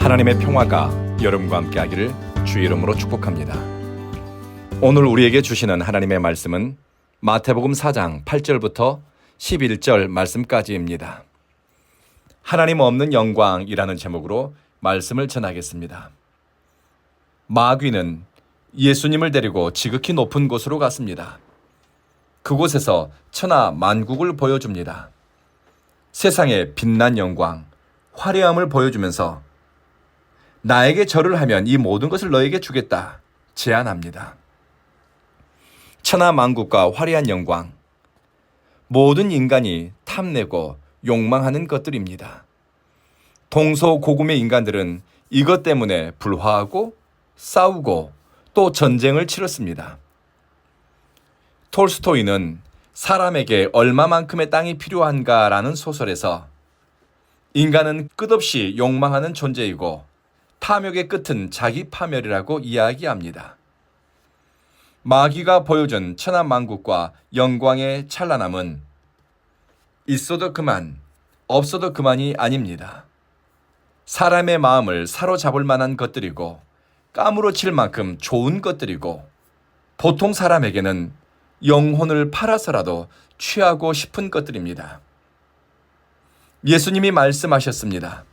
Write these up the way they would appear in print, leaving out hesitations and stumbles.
하나님의 평화가 여러분과 함께하기를 주의 이름으로 축복합니다. 오늘 우리에게 주시는 하나님의 말씀은 마태복음 4장 8절부터 11절 말씀까지입니다. 하나님 없는 영광이라는 제목으로 말씀을 전하겠습니다. 마귀는 예수님을 데리고 지극히 높은 곳으로 갔습니다. 그곳에서 천하 만국을 보여줍니다. 세상의 빛난 영광, 화려함을 보여주면서 나에게 절을 하면 이 모든 것을 너에게 주겠다 제안합니다. 천하 만국과 화려한 영광, 모든 인간이 탐내고 욕망하는 것들입니다. 동서고금의 인간들은 이것 때문에 불화하고 싸우고 또 전쟁을 치렀습니다. 톨스토이는 사람에게 얼마만큼의 땅이 필요한가라는 소설에서 인간은 끝없이 욕망하는 존재이고 탐욕의 끝은 자기 파멸이라고 이야기합니다. 마귀가 보여준 천하만국과 영광의 찬란함은 있어도 그만, 없어도 그만이 아닙니다. 사람의 마음을 사로잡을 만한 것들이고 까무러칠 만큼 좋은 것들이고 보통 사람에게는 영혼을 팔아서라도 취하고 싶은 것들입니다. 예수님이 말씀하셨습니다.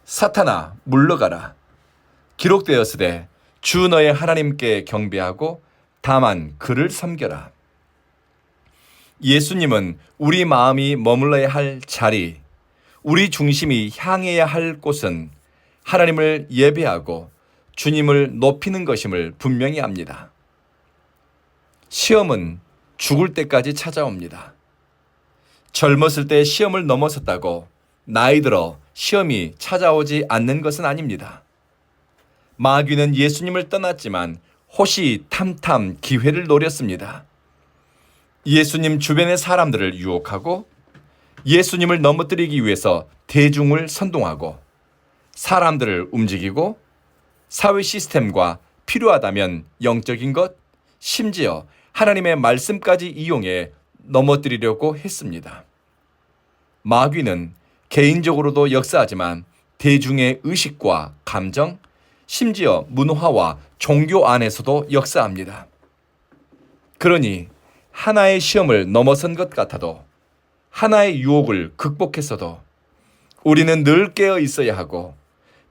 사탄아, 물러가라. 기록되었으되 주 너의 하나님께 경배하고 다만 그를 섬겨라. 예수님은 우리 마음이 머물러야 할 자리, 우리 중심이 향해야 할 곳은 하나님을 예배하고 주님을 높이는 것임을 분명히 압니다. 시험은 죽을 때까지 찾아옵니다. 젊었을 때 시험을 넘어섰다고 나이 들어 시험이 찾아오지 않는 것은 아닙니다. 마귀는 예수님을 떠났지만 호시탐탐 기회를 노렸습니다. 예수님 주변의 사람들을 유혹하고 예수님을 넘어뜨리기 위해서 대중을 선동하고 사람들을 움직이고 사회 시스템과 필요하다면 영적인 것, 심지어 하나님의 말씀까지 이용해 넘어뜨리려고 했습니다. 마귀는 개인적으로도 역사하지만 대중의 의식과 감정, 심지어 문화와 종교 안에서도 역사합니다. 그러니 하나의 시험을 넘어선 것 같아도 하나의 유혹을 극복했어도 우리는 늘 깨어 있어야 하고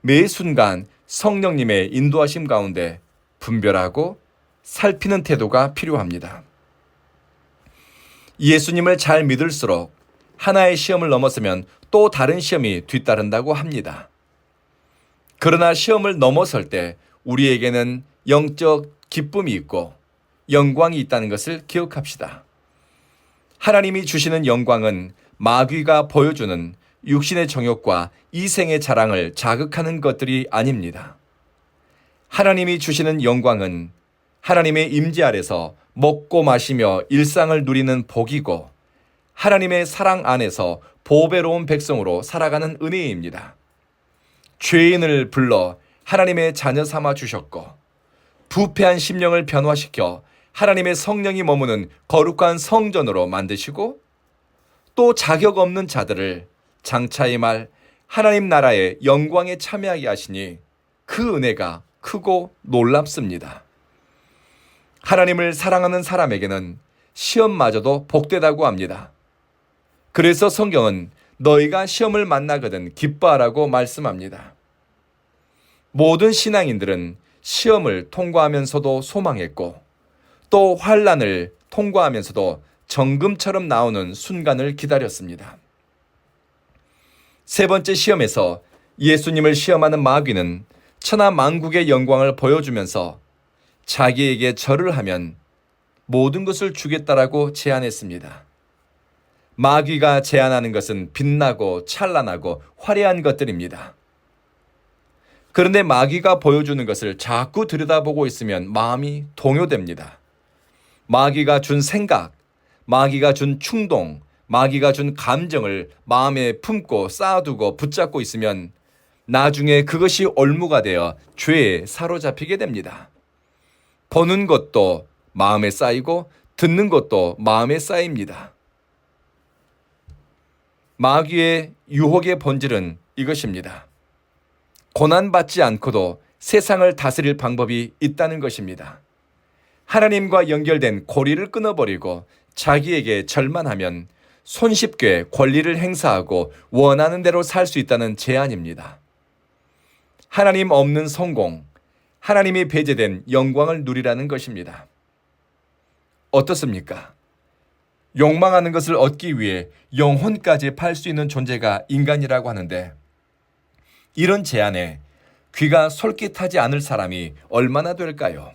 매 순간 성령님의 인도하심 가운데 분별하고 살피는 태도가 필요합니다. 예수님을 잘 믿을수록 하나의 시험을 넘어서면 또 다른 시험이 뒤따른다고 합니다. 그러나 시험을 넘어설 때 우리에게는 영적 기쁨이 있고 영광이 있다는 것을 기억합시다. 하나님이 주시는 영광은 마귀가 보여주는 육신의 정욕과 이생의 자랑을 자극하는 것들이 아닙니다. 하나님이 주시는 영광은 하나님의 임재 아래서 먹고 마시며 일상을 누리는 복이고 하나님의 사랑 안에서 보배로운 백성으로 살아가는 은혜입니다. 죄인을 불러 하나님의 자녀 삼아 주셨고 부패한 심령을 변화시켜 하나님의 성령이 머무는 거룩한 성전으로 만드시고 또 자격 없는 자들을 장차의 말 하나님 나라의 영광에 참여하게 하시니 그 은혜가 크고 놀랍습니다. 하나님을 사랑하는 사람에게는 시험마저도 복되다고 합니다. 그래서 성경은 너희가 시험을 만나거든 기뻐하라고 말씀합니다. 모든 신앙인들은 시험을 통과하면서도 소망했고 또 환난을 통과하면서도 정금처럼 나오는 순간을 기다렸습니다. 세 번째 시험에서 예수님을 시험하는 마귀는 천하 만국의 영광을 보여주면서 자기에게 절을 하면 모든 것을 주겠다라고 제안했습니다. 마귀가 제안하는 것은 빛나고 찬란하고 화려한 것들입니다. 그런데 마귀가 보여주는 것을 자꾸 들여다보고 있으면 마음이 동요됩니다. 마귀가 준 생각, 마귀가 준 충동, 마귀가 준 감정을 마음에 품고 쌓아두고 붙잡고 있으면 나중에 그것이 올무가 되어 죄에 사로잡히게 됩니다. 보는 것도 마음에 쌓이고 듣는 것도 마음에 쌓입니다. 마귀의 유혹의 본질은 이것입니다. 고난받지 않고도 세상을 다스릴 방법이 있다는 것입니다. 하나님과 연결된 고리를 끊어버리고 자기에게 절만하면 손쉽게 권리를 행사하고 원하는 대로 살 수 있다는 제안입니다. 하나님 없는 성공, 하나님이 배제된 영광을 누리라는 것입니다. 어떻습니까? 욕망하는 것을 얻기 위해 영혼까지 팔 수 있는 존재가 인간이라고 하는데, 이런 제안에 귀가 솔깃하지 않을 사람이 얼마나 될까요?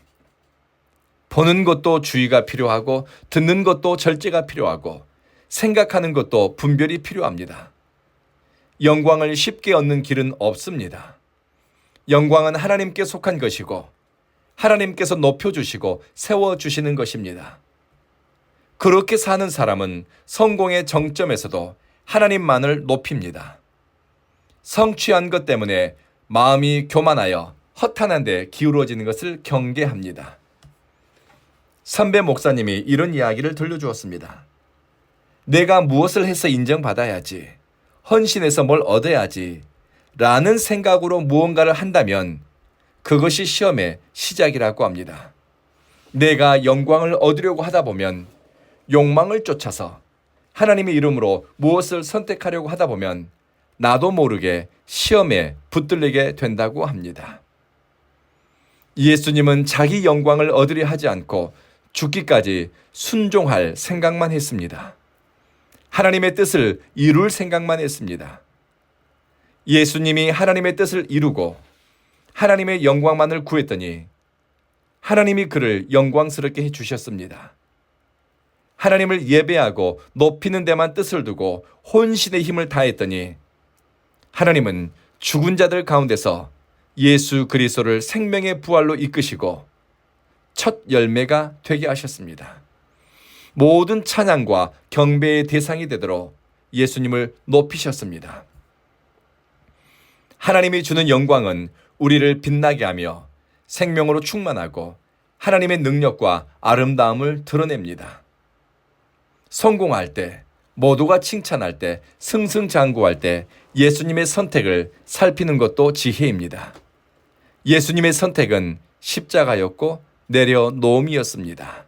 보는 것도 주의가 필요하고 듣는 것도 절제가 필요하고 생각하는 것도 분별이 필요합니다. 영광을 쉽게 얻는 길은 없습니다. 영광은 하나님께 속한 것이고 하나님께서 높여주시고 세워주시는 것입니다. 그렇게 사는 사람은 성공의 정점에서도 하나님만을 높입니다. 성취한 것 때문에 마음이 교만하여 허탄한 데 기울어지는 것을 경계합니다. 선배 목사님이 이런 이야기를 들려주었습니다. 내가 무엇을 해서 인정받아야지, 헌신해서 뭘 얻어야지 라는 생각으로 무언가를 한다면 그것이 시험의 시작이라고 합니다. 내가 영광을 얻으려고 하다 보면, 욕망을 쫓아서 하나님의 이름으로 무엇을 선택하려고 하다 보면 나도 모르게 시험에 붙들리게 된다고 합니다. 예수님은 자기 영광을 얻으려 하지 않고 죽기까지 순종할 생각만 했습니다. 하나님의 뜻을 이룰 생각만 했습니다. 예수님이 하나님의 뜻을 이루고 하나님의 영광만을 구했더니 하나님이 그를 영광스럽게 해주셨습니다. 하나님을 예배하고 높이는 데만 뜻을 두고 혼신의 힘을 다했더니 하나님은 죽은 자들 가운데서 예수 그리스도를 생명의 부활로 이끄시고 첫 열매가 되게 하셨습니다. 모든 찬양과 경배의 대상이 되도록 예수님을 높이셨습니다. 하나님이 주는 영광은 우리를 빛나게 하며 생명으로 충만하고 하나님의 능력과 아름다움을 드러냅니다. 성공할 때, 모두가 칭찬할 때, 승승장구할 때 예수님의 선택을 살피는 것도 지혜입니다. 예수님의 선택은 십자가였고 내려놓음이었습니다.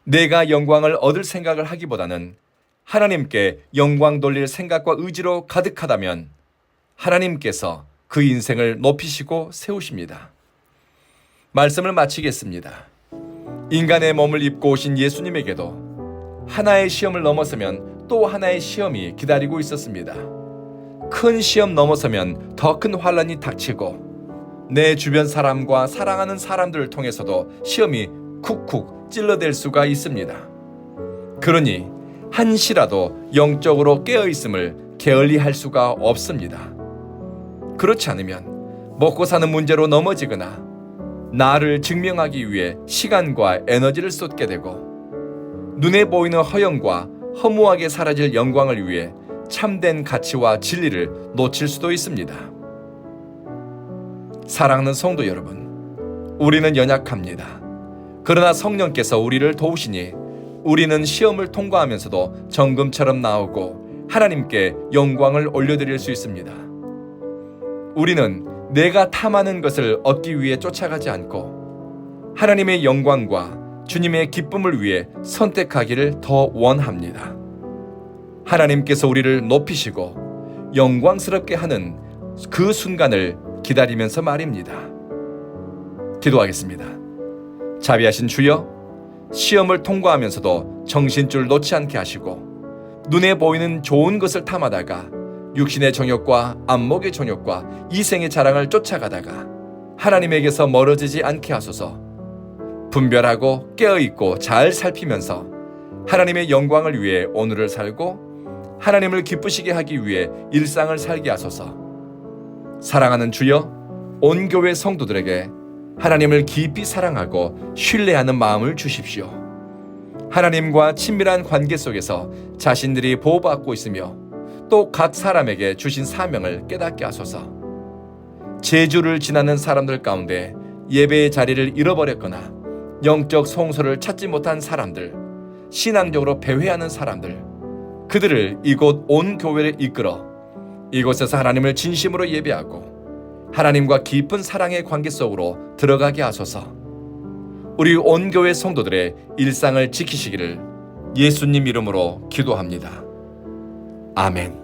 내가 영광을 얻을 생각을 하기보다는 하나님께 영광 돌릴 생각과 의지로 가득하다면 하나님께서 그 인생을 높이시고 세우십니다. 말씀을 마치겠습니다. 인간의 몸을 입고 오신 예수님에게도 하나의 시험을 넘어서면 또 하나의 시험이 기다리고 있었습니다. 큰 시험 넘어서면 더 큰 환난이 닥치고 내 주변 사람과 사랑하는 사람들을 통해서도 시험이 쿡쿡 찔러댈 수가 있습니다. 그러니 한시라도 영적으로 깨어있음을 게을리할 수가 없습니다. 그렇지 않으면 먹고 사는 문제로 넘어지거나 나를 증명하기 위해 시간과 에너지를 쏟게 되고 눈에 보이는 허영과 허무하게 사라질 영광을 위해 참된 가치와 진리를 놓칠 수도 있습니다. 사랑하는 성도 여러분, 우리는 연약합니다. 그러나 성령께서 우리를 도우시니 우리는 시험을 통과하면서도 정금처럼 나오고 하나님께 영광을 올려드릴 수 있습니다. 우리는 내가 탐하는 것을 얻기 위해 쫓아가지 않고 하나님의 영광과 주님의 기쁨을 위해 선택하기를 더 원합니다. 하나님께서 우리를 높이시고 영광스럽게 하는 그 순간을 기다리면서 말입니다. 기도하겠습니다. 자비하신 주여, 시험을 통과하면서도 정신줄 놓지 않게 하시고 눈에 보이는 좋은 것을 탐하다가 육신의 정욕과 안목의 정욕과 이생의 자랑을 쫓아가다가 하나님에게서 멀어지지 않게 하소서. 분별하고 깨어있고 잘 살피면서 하나님의 영광을 위해 오늘을 살고 하나님을 기쁘시게 하기 위해 일상을 살게 하소서. 사랑하는 주여, 온 교회 성도들에게 하나님을 깊이 사랑하고 신뢰하는 마음을 주십시오. 하나님과 친밀한 관계 속에서 자신들이 보호받고 있으며 또 각 사람에게 주신 사명을 깨닫게 하소서. 제주를 지나는 사람들 가운데 예배의 자리를 잃어버렸거나 영적 송소를 찾지 못한 사람들, 신앙적으로 배회하는 사람들, 그들을 이곳 온 교회를 이끌어 이곳에서 하나님을 진심으로 예배하고 하나님과 깊은 사랑의 관계 속으로 들어가게 하소서. 우리 온 교회 성도들의 일상을 지키시기를 예수님 이름으로 기도합니다. 아멘.